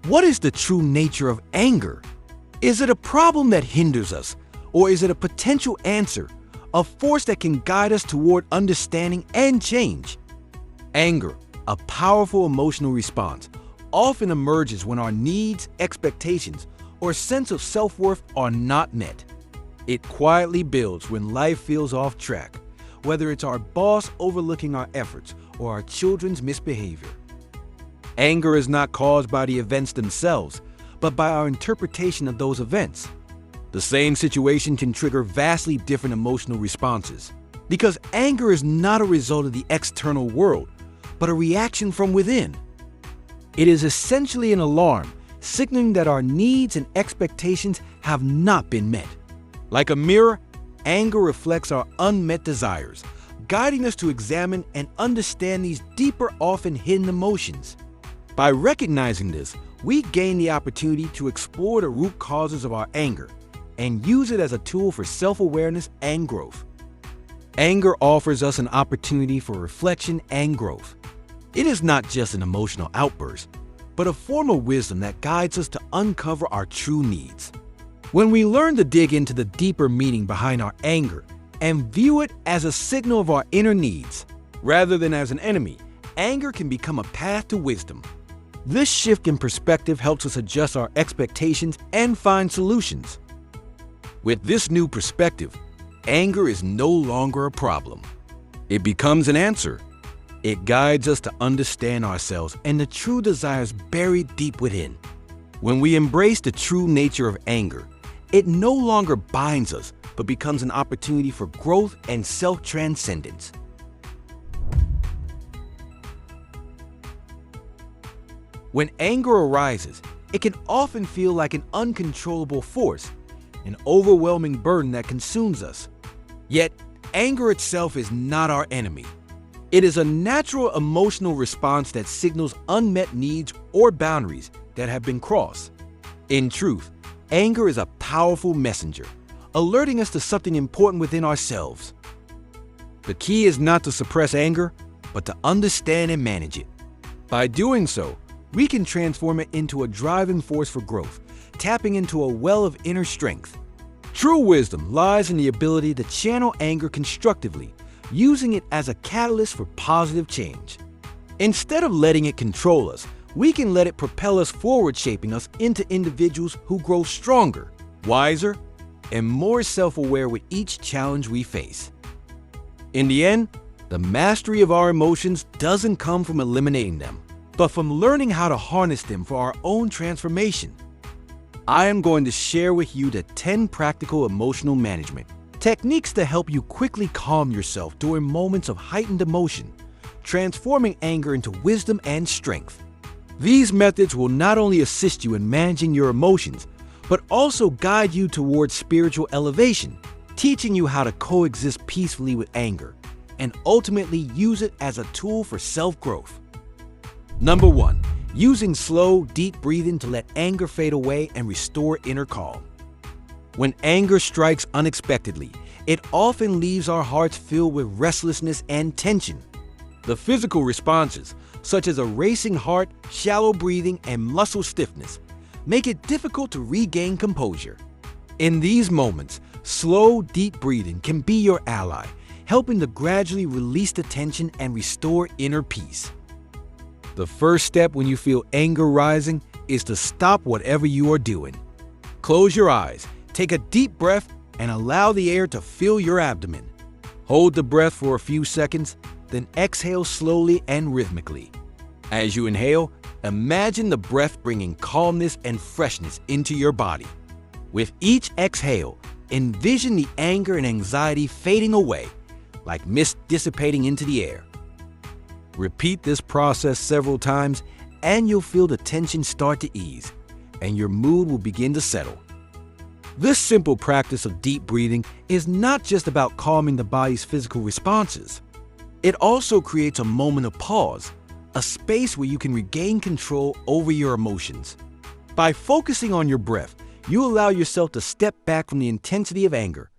What is the true nature of anger? Is it a problem that hinders us, or is it a potential answer, a force that can guide us toward understanding and change? Anger, a powerful emotional response, often emerges when our needs, expectations, or sense of self-worth are not met. It quietly builds when life feels off track, whether it's our boss overlooking our efforts or our children's misbehavior. Anger is not caused by the events themselves, but by our interpretation of those events. The same situation can trigger vastly different emotional responses, because anger is not a result of the external world, but a reaction from within. It is essentially an alarm, signaling that our needs and expectations have not been met. Like a mirror, anger reflects our unmet desires, guiding us to examine and understand these deeper, often hidden emotions. By recognizing this, we gain the opportunity to explore the root causes of our anger and use it as a tool for self-awareness and growth. Anger offers us an opportunity for reflection and growth. It is not just an emotional outburst, but a form of wisdom that guides us to uncover our true needs. When we learn to dig into the deeper meaning behind our anger and view it as a signal of our inner needs, rather than as an enemy, anger can become a path to wisdom. This shift in perspective helps us adjust our expectations and find solutions. With this new perspective, anger is no longer a problem. It becomes an answer. It guides us to understand ourselves and the true desires buried deep within. When we embrace the true nature of anger, it no longer binds us, but becomes an opportunity for growth and self-transcendence. When anger arises, it can often feel like an uncontrollable force, an overwhelming burden that consumes us. Yet, anger itself is not our enemy. It is a natural emotional response that signals unmet needs or boundaries that have been crossed. In truth, anger is a powerful messenger, alerting us to something important within ourselves. The key is not to suppress anger, but to understand and manage it. By doing so, we can transform it into a driving force for growth, tapping into a well of inner strength. True wisdom lies in the ability to channel anger constructively, using it as a catalyst for positive change. Instead of letting it control us, we can let it propel us forward, shaping us into individuals who grow stronger, wiser, and more self-aware with each challenge we face. In the end, the mastery of our emotions doesn't come from eliminating them, but from learning how to harness them for our own transformation. I am going to share with you the 10 practical emotional management techniques to help you quickly calm yourself during moments of heightened emotion, transforming anger into wisdom and strength. These methods will not only assist you in managing your emotions, but also guide you towards spiritual elevation, teaching you how to coexist peacefully with anger, and ultimately use it as a tool for self-growth. Number 1. Using slow, deep breathing to let anger fade away and restore inner calm. When anger strikes unexpectedly, it often leaves our hearts filled with restlessness and tension. The physical responses, such as a racing heart, shallow breathing, and muscle stiffness, make it difficult to regain composure. In these moments, slow, deep breathing can be your ally, helping to gradually release the tension and restore inner peace. The first step when you feel anger rising is to stop whatever you are doing. Close your eyes, take a deep breath, and allow the air to fill your abdomen. Hold the breath for a few seconds, then exhale slowly and rhythmically. As you inhale, imagine the breath bringing calmness and freshness into your body. With each exhale, envision the anger and anxiety fading away, like mist dissipating into the air. Repeat this process several times, and you'll feel the tension start to ease, and your mood will begin to settle. This simple practice of deep breathing is not just about calming the body's physical responses. It also creates a moment of pause, a space where you can regain control over your emotions. By focusing on your breath, you allow yourself to step back from the intensity of anger,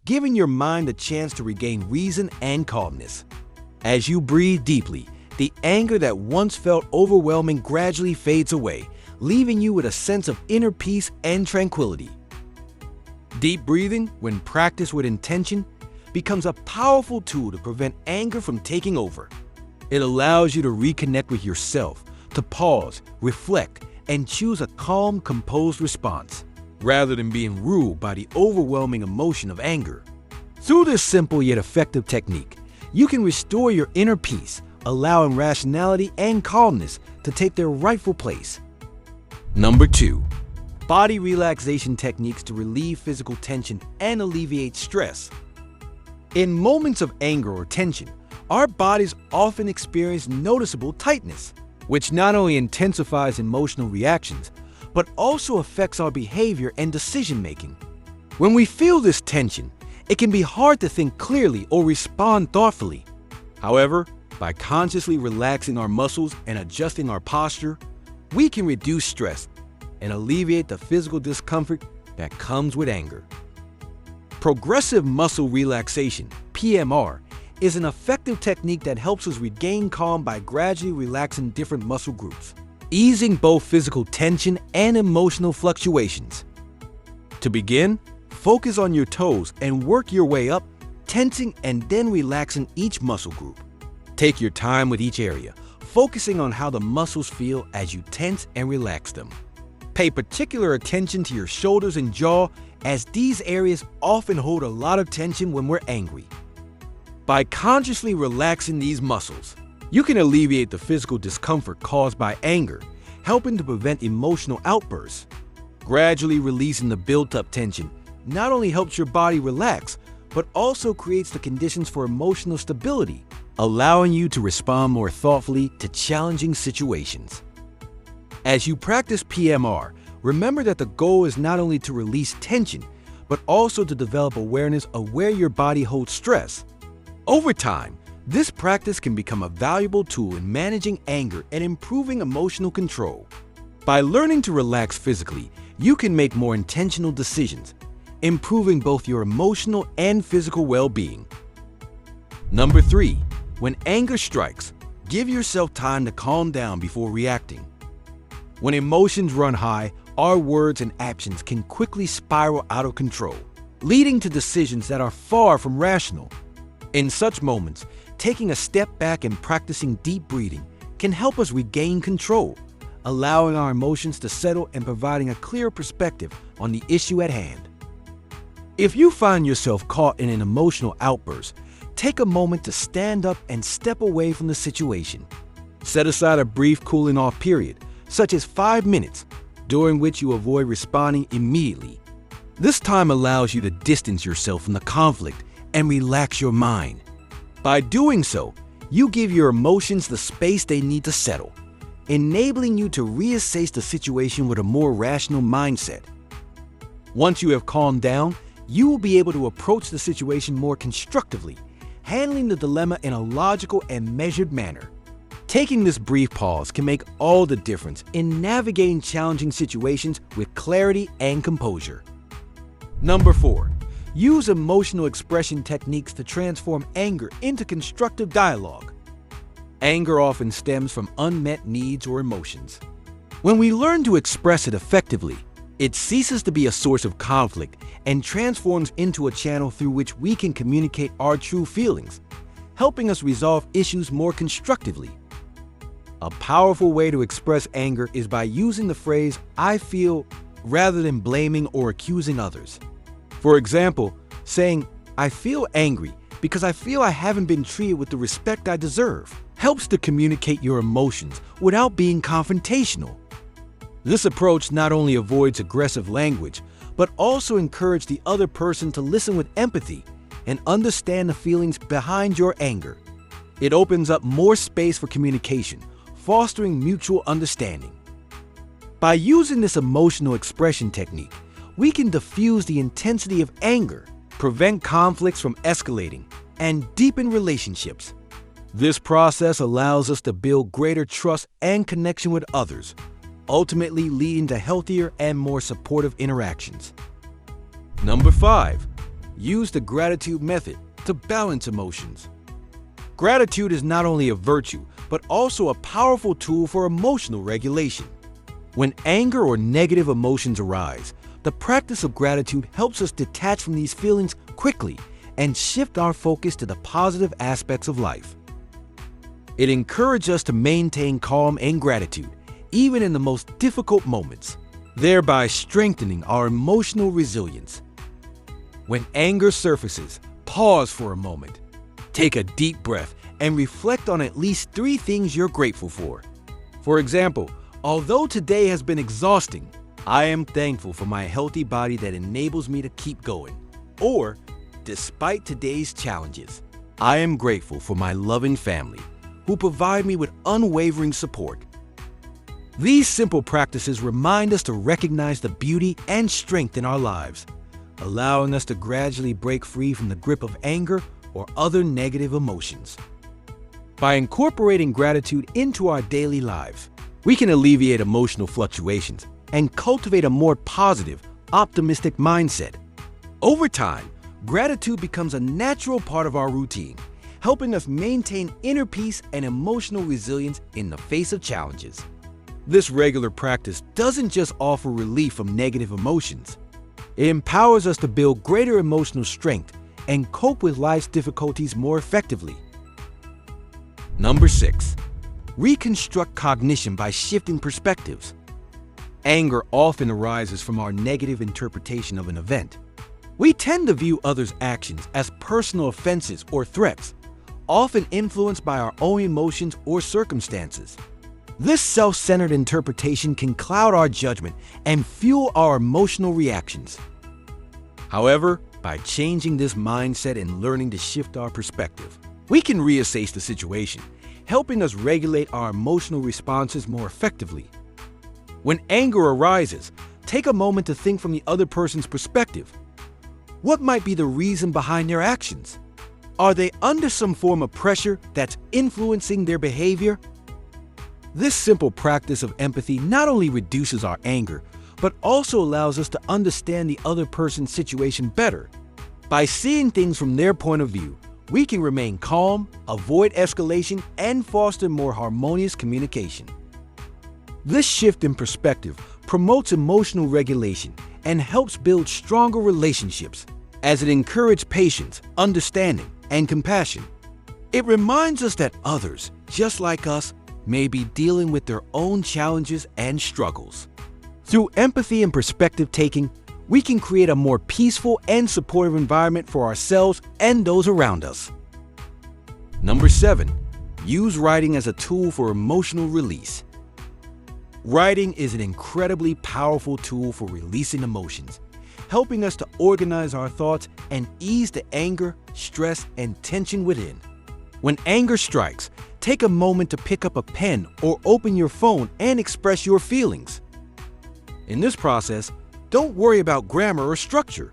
giving your mind a chance to regain reason and calmness. As you breathe deeply, the anger that once felt overwhelming gradually fades away, leaving you with a sense of inner peace and tranquility. Deep breathing, when practiced with intention, becomes a powerful tool to prevent anger from taking over. It allows you to reconnect with yourself, to pause, reflect, and choose a calm, composed response, rather than being ruled by the overwhelming emotion of anger. Through this simple yet effective technique, you can restore your inner peace, allowing rationality and calmness to take their rightful place. Number 2. Body relaxation techniques to relieve physical tension and alleviate stress. In moments of anger or tension, our bodies often experience noticeable tightness, which not only intensifies emotional reactions, but also affects our behavior and decision-making. When we feel this tension, it can be hard to think clearly or respond thoughtfully. However, by consciously relaxing our muscles and adjusting our posture, we can reduce stress and alleviate the physical discomfort that comes with anger. Progressive muscle relaxation, PMR, is an effective technique that helps us regain calm by gradually relaxing different muscle groups, easing both physical tension and emotional fluctuations. To begin, focus on your toes and work your way up, tensing and then relaxing each muscle group. Take your time with each area, focusing on how the muscles feel as you tense and relax them. Pay particular attention to your shoulders and jaw, as these areas often hold a lot of tension when we're angry. By consciously relaxing these muscles, you can alleviate the physical discomfort caused by anger, helping to prevent emotional outbursts. Gradually releasing the built-up tension not only helps your body relax, but also creates the conditions for emotional stability, allowing you to respond more thoughtfully to challenging situations. As you practice PMR, remember that the goal is not only to release tension, but also to develop awareness of where your body holds stress. Over time, this practice can become a valuable tool in managing anger and improving emotional control. By learning to relax physically, you can make more intentional decisions, improving both your emotional and physical well-being. Number 3. When anger strikes, give yourself time to calm down before reacting. When emotions run high, our words and actions can quickly spiral out of control, leading to decisions that are far from rational. In such moments, taking a step back and practicing deep breathing can help us regain control, allowing our emotions to settle and providing a clear perspective on the issue at hand. If you find yourself caught in an emotional outburst, take a moment to stand up and step away from the situation. Set aside a brief cooling off period, such as 5 minutes, during which you avoid responding immediately. This time allows you to distance yourself from the conflict and relax your mind. By doing so, you give your emotions the space they need to settle, enabling you to reassess the situation with a more rational mindset. Once you have calmed down, you will be able to approach the situation more constructively, handling the dilemma in a logical and measured manner. Taking this brief pause can make all the difference in navigating challenging situations with clarity and composure. Number 4. Use emotional expression techniques to transform anger into constructive dialogue. Anger often stems from unmet needs or emotions. When we learn to express it effectively, it ceases to be a source of conflict and transforms into a channel through which we can communicate our true feelings, helping us resolve issues more constructively. A powerful way to express anger is by using the phrase, "I feel," rather than blaming or accusing others. For example, saying, "I feel angry because I feel I haven't been treated with the respect I deserve," helps to communicate your emotions without being confrontational. This approach not only avoids aggressive language, but also encourages the other person to listen with empathy and understand the feelings behind your anger. It opens up more space for communication, fostering mutual understanding. By using this emotional expression technique, we can diffuse the intensity of anger, prevent conflicts from escalating, and deepen relationships. This process allows us to build greater trust and connection with others, ultimately leading to healthier and more supportive interactions. Number 5. Use the gratitude method to balance emotions. Gratitude is not only a virtue, but also a powerful tool for emotional regulation. When anger or negative emotions arise, the practice of gratitude helps us detach from these feelings quickly and shift our focus to the positive aspects of life. It encourages us to maintain calm and gratitude, even in the most difficult moments, thereby strengthening our emotional resilience. When anger surfaces, pause for a moment. Take a deep breath and reflect on at least 3 things you're grateful for. For example, although today has been exhausting, I am thankful for my healthy body that enables me to keep going. Or, despite today's challenges, I am grateful for my loving family, who provide me with unwavering support. These simple practices remind us to recognize the beauty and strength in our lives, allowing us to gradually break free from the grip of anger or other negative emotions. By incorporating gratitude into our daily lives, we can alleviate emotional fluctuations and cultivate a more positive, optimistic mindset. Over time, gratitude becomes a natural part of our routine, helping us maintain inner peace and emotional resilience in the face of challenges. This regular practice doesn't just offer relief from negative emotions. It empowers us to build greater emotional strength and cope with life's difficulties more effectively. Number 6. Reconstruct cognition by shifting perspectives. Anger often arises from our negative interpretation of an event. We tend to view others' actions as personal offenses or threats, often influenced by our own emotions or circumstances. This self-centered interpretation can cloud our judgment and fuel our emotional reactions. However, by changing this mindset and learning to shift our perspective, we can reassess the situation, helping us regulate our emotional responses more effectively. When anger arises, take a moment to think from the other person's perspective. What might be the reason behind their actions? Are they under some form of pressure that's influencing their behavior? This simple practice of empathy not only reduces our anger, but also allows us to understand the other person's situation better. By seeing things from their point of view, we can remain calm, avoid escalation, and foster more harmonious communication. This shift in perspective promotes emotional regulation and helps build stronger relationships, as it encourages patience, understanding, and compassion. It reminds us that others, just like us, may be dealing with their own challenges and struggles. Through empathy and perspective taking, we can create a more peaceful and supportive environment for ourselves and those around us. Number 7. Use writing as a tool for emotional release. Writing is an incredibly powerful tool for releasing emotions, helping us to organize our thoughts and ease the anger, stress, and tension within. When anger strikes, take a moment to pick up a pen or open your phone and express your feelings. In this process, don't worry about grammar or structure.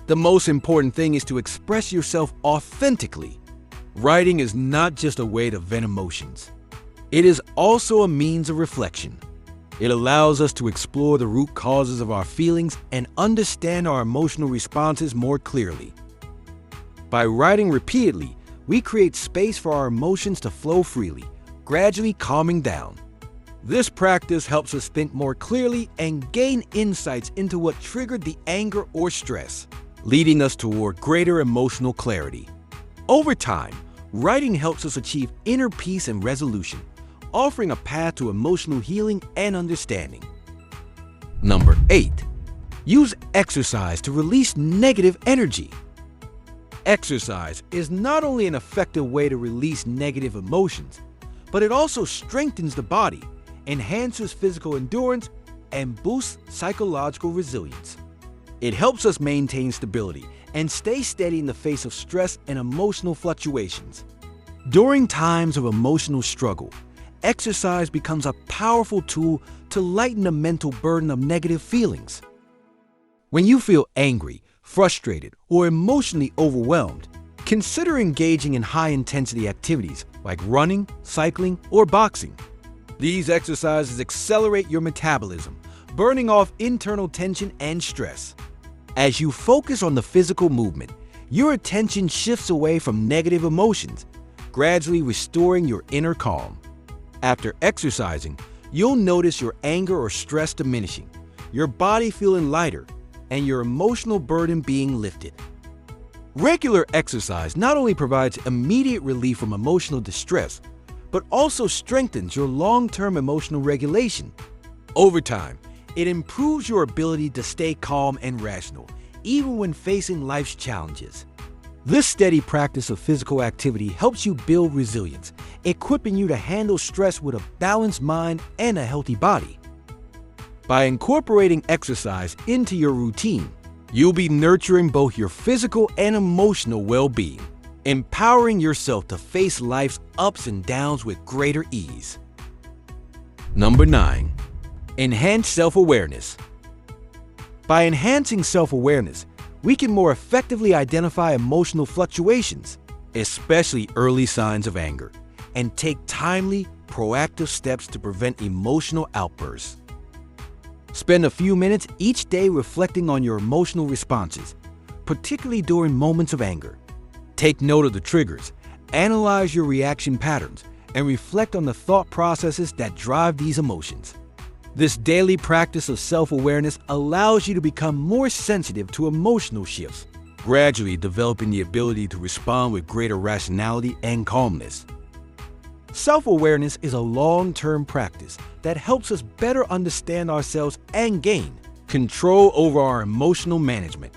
The most important thing is to express yourself authentically. Writing is not just a way to vent emotions. It is also a means of reflection. It allows us to explore the root causes of our feelings and understand our emotional responses more clearly. By writing repeatedly, we create space for our emotions to flow freely, gradually calming down. This practice helps us think more clearly and gain insights into what triggered the anger or stress, leading us toward greater emotional clarity. Over time, writing helps us achieve inner peace and resolution, offering a path to emotional healing and understanding. Number 8. Use exercise to release negative energy. Exercise is not only an effective way to release negative emotions, but it also strengthens the body, enhances physical endurance, and boosts psychological resilience. It helps us maintain stability and stay steady in the face of stress and emotional fluctuations. During times of emotional struggle, exercise becomes a powerful tool to lighten the mental burden of negative feelings. When you feel angry, frustrated, or emotionally overwhelmed, consider engaging in high-intensity activities like running, cycling, or boxing. These exercises accelerate your metabolism, burning off internal tension and stress. As you focus on the physical movement, your attention shifts away from negative emotions, gradually restoring your inner calm. After exercising, you'll notice your anger or stress diminishing, your body feeling lighter, and your emotional burden being lifted. Regular exercise not only provides immediate relief from emotional distress, but also strengthens your long-term emotional regulation. Over time, it improves your ability to stay calm and rational, even when facing life's challenges. This steady practice of physical activity helps you build resilience, equipping you to handle stress with a balanced mind and a healthy body. By incorporating exercise into your routine, you'll be nurturing both your physical and emotional well-being, empowering yourself to face life's ups and downs with greater ease. Number 9. Enhance self-awareness. By enhancing self-awareness, we can more effectively identify emotional fluctuations, especially early signs of anger, and take timely, proactive steps to prevent emotional outbursts. Spend a few minutes each day reflecting on your emotional responses, particularly during moments of anger. Take note of the triggers, analyze your reaction patterns, and reflect on the thought processes that drive these emotions. This daily practice of self-awareness allows you to become more sensitive to emotional shifts, gradually developing the ability to respond with greater rationality and calmness. Self-awareness is a long-term practice that helps us better understand ourselves and gain control over our emotional management.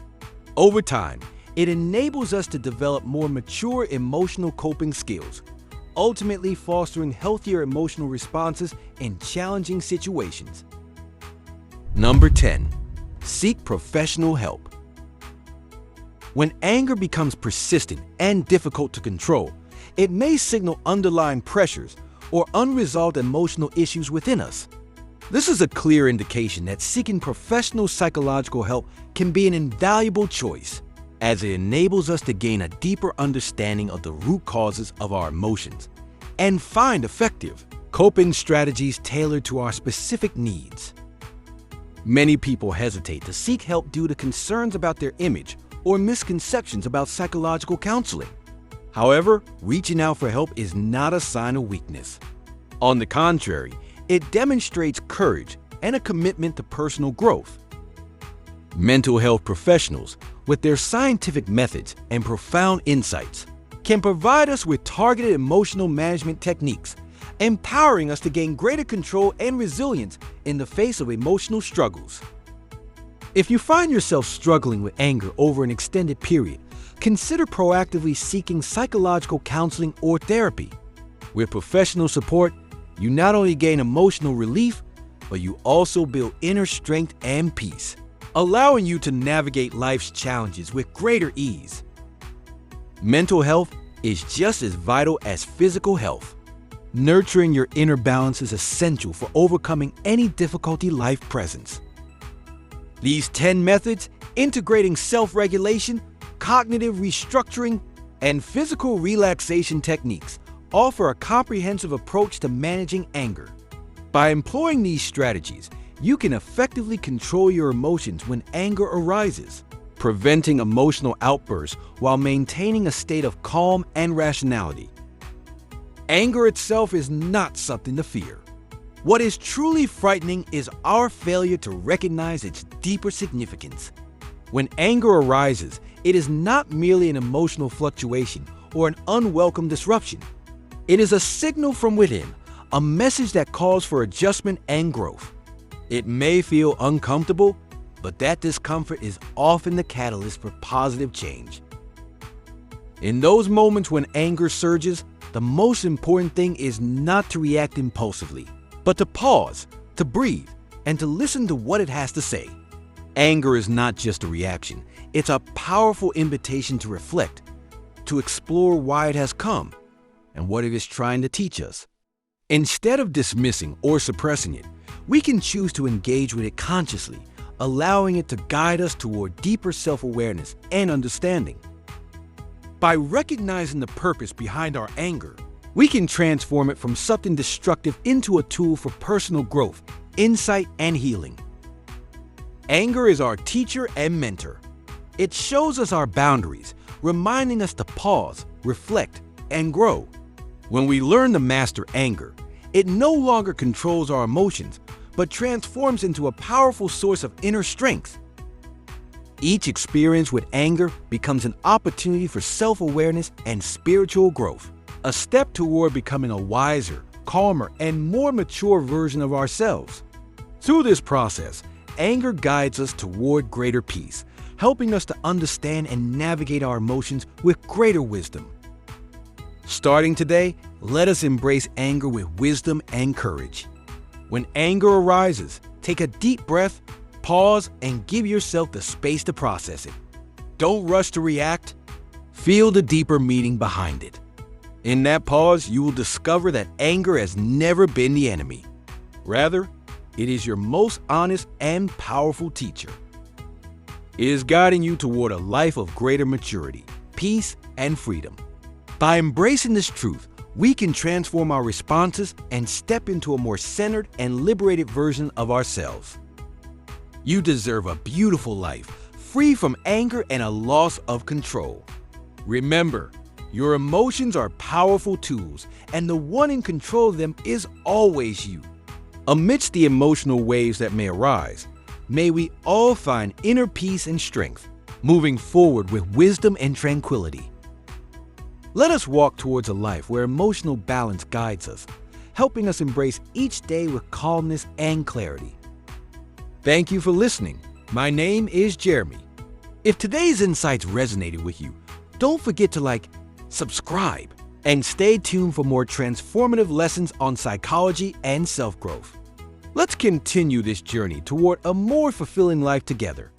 Over time, it enables us to develop more mature emotional coping skills, ultimately fostering healthier emotional responses in challenging situations. Number 10. Seek professional help. When anger becomes persistent and difficult to control, it may signal underlying pressures or unresolved emotional issues within us. This is a clear indication that seeking professional psychological help can be an invaluable choice, as it enables us to gain a deeper understanding of the root causes of our emotions and find effective coping strategies tailored to our specific needs. Many people hesitate to seek help due to concerns about their image or misconceptions about psychological counseling. However, reaching out for help is not a sign of weakness. On the contrary, it demonstrates courage and a commitment to personal growth. Mental health professionals, with their scientific methods and profound insights, can provide us with targeted emotional management techniques, empowering us to gain greater control and resilience in the face of emotional struggles. If you find yourself struggling with anger over an extended period, consider proactively seeking psychological counseling or therapy. With professional support, you not only gain emotional relief, but you also build inner strength and peace, allowing you to navigate life's challenges with greater ease. Mental health is just as vital as physical health. Nurturing your inner balance is essential for overcoming any difficulty life presents. These 10 methods, integrating self-regulation, cognitive restructuring, and physical relaxation techniques, offer a comprehensive approach to managing anger. By employing these strategies, you can effectively control your emotions when anger arises, preventing emotional outbursts while maintaining a state of calm and rationality. Anger itself is not something to fear. What is truly frightening is our failure to recognize its deeper significance. When anger arises, it is not merely an emotional fluctuation or an unwelcome disruption. It is a signal from within, a message that calls for adjustment and growth. It may feel uncomfortable, but that discomfort is often the catalyst for positive change. In those moments when anger surges, the most important thing is not to react impulsively, but to pause, to breathe, and to listen to what it has to say. Anger is not just a reaction, it's a powerful invitation to reflect, to explore why it has come, and what it is trying to teach us. Instead of dismissing or suppressing it, we can choose to engage with it consciously, allowing it to guide us toward deeper self-awareness and understanding. By recognizing the purpose behind our anger, we can transform it from something destructive into a tool for personal growth, insight, and healing. Anger is our teacher and mentor. It shows us our boundaries, reminding us to pause, reflect, and grow. When we learn to master anger, It no longer controls our emotions, but transforms into a powerful source of inner strength. Each experience with anger becomes an opportunity for self-awareness and spiritual growth, a step toward becoming a wiser, calmer, and more mature version of ourselves. Through this process, anger guides us toward greater peace, helping us to understand and navigate our emotions with greater wisdom. Starting today, let us embrace anger with wisdom and courage. When anger arises, take a deep breath, pause, and give yourself the space to process it. Don't rush to react. Feel the deeper meaning behind it. In that pause, you will discover that anger has never been the enemy. Rather, it is your most honest and powerful teacher. It is guiding you toward a life of greater maturity, peace, and freedom. By embracing this truth, we can transform our responses and step into a more centered and liberated version of ourselves. You deserve a beautiful life, free from anger and a loss of control. Remember, your emotions are powerful tools, and the one in control of them is always you. Amidst the emotional waves that may arise, may we all find inner peace and strength, moving forward with wisdom and tranquility. Let us walk towards a life where emotional balance guides us, helping us embrace each day with calmness and clarity. Thank you for listening. My name is Jeremy. If today's insights resonated with you, don't forget to subscribe, and stay tuned for more transformative lessons on psychology and self-growth. Let's continue this journey toward a more fulfilling life together.